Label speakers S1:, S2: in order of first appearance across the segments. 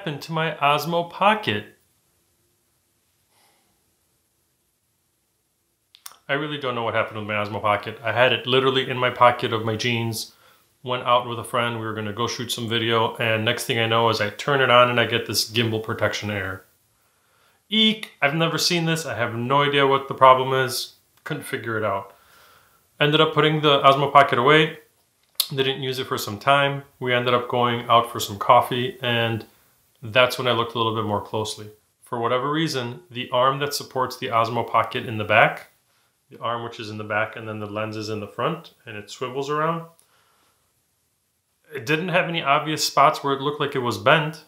S1: happened to my Osmo Pocket? I really don't know what happened with my Osmo Pocket. I had it literally in my pocket of my jeans, went out with a friend, we were gonna go shoot some video, and next thing I know is I turn it on and I get this Gimbal Protection error. Eek! I've never seen this, I have no idea what the problem is, couldn't figure it out. Ended up putting the Osmo Pocket away, didn't use it for some time. We ended up going out for some coffee, and that's when I looked a little bit more closely. For whatever reason, the arm that supports the Osmo Pocket in the back, the arm which is in the back and then the lens is in the front and it swivels around, it didn't have any obvious spots where it looked like it was bent.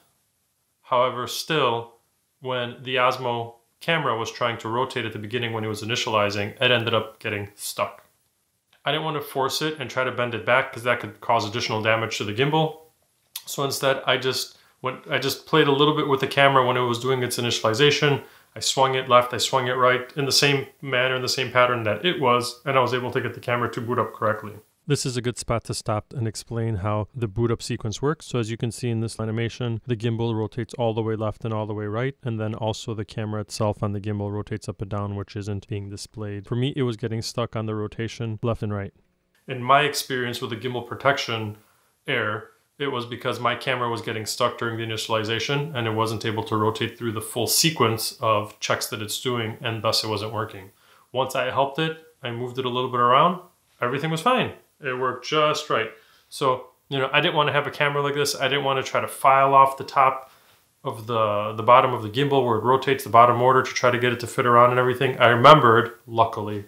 S1: However, still, when the Osmo camera was trying to rotate at the beginning when it was initializing, it ended up getting stuck. I didn't want to force it and try to bend it back because that could cause additional damage to the gimbal. So instead, I just played a little bit with the camera when it was doing its initialization. I swung it left, I swung it right in the same manner, in the same pattern that it was, and I was able to get the camera to boot up correctly. This is a good spot to stop and explain how the boot up sequence works. So as you can see in this animation, the gimbal rotates all the way left and all the way right, and then also the camera itself on the gimbal rotates up and down, which isn't being displayed. For me, it was getting stuck on the rotation left and right. In my experience with the Gimbal Protection error, it was because my camera was getting stuck during the initialization and it wasn't able to rotate through the full sequence of checks that it's doing, and thus it wasn't working. Once I helped it, I moved it a little bit around, everything was fine. It worked just right. So, I didn't want to have a camera like this. I didn't want to try to file off the top of the bottom of the gimbal where it rotates the bottom motor to try to get it to fit around and everything. I remembered, luckily,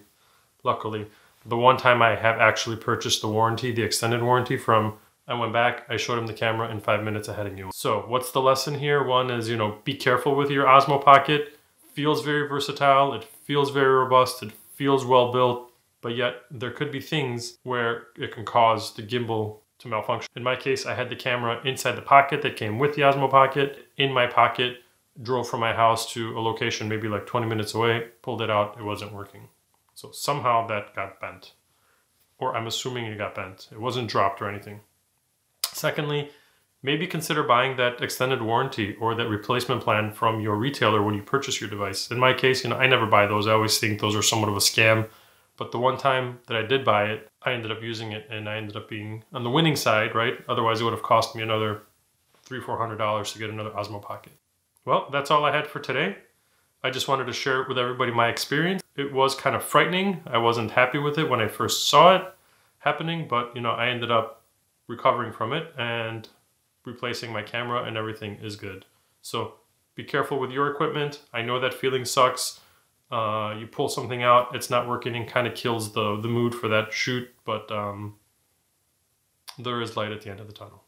S1: the one time I have actually purchased the warranty, the extended warranty from, I went back, I showed him the camera in 5 minutes ahead of you. So what's the lesson here? One is, be careful with your Osmo Pocket. Feels very versatile. It feels very robust. It feels well built. But yet there could be things where it can cause the gimbal to malfunction. In my case, I had the camera inside the pocket that came with the Osmo Pocket. In my pocket, drove from my house to a location maybe like 20 minutes away, pulled it out, it wasn't working. So somehow that got bent. Or I'm assuming it got bent. It wasn't dropped or anything. Secondly, maybe consider buying that extended warranty or that replacement plan from your retailer when you purchase your device. In my case, I never buy those. I always think those are somewhat of a scam. But the one time that I did buy it, I ended up using it and I ended up being on the winning side, right? Otherwise it would have cost me another $300-400 to get another Osmo Pocket. Well, that's all I had for today. I just wanted to share with everybody my experience. It was kind of frightening. I wasn't happy with it when I first saw it happening, but I ended up recovering from it and replacing my camera and everything is good. So be careful with your equipment. I know that feeling sucks. You pull something out, it's not working, and kind of kills the mood for that shoot, but there is light at the end of the tunnel.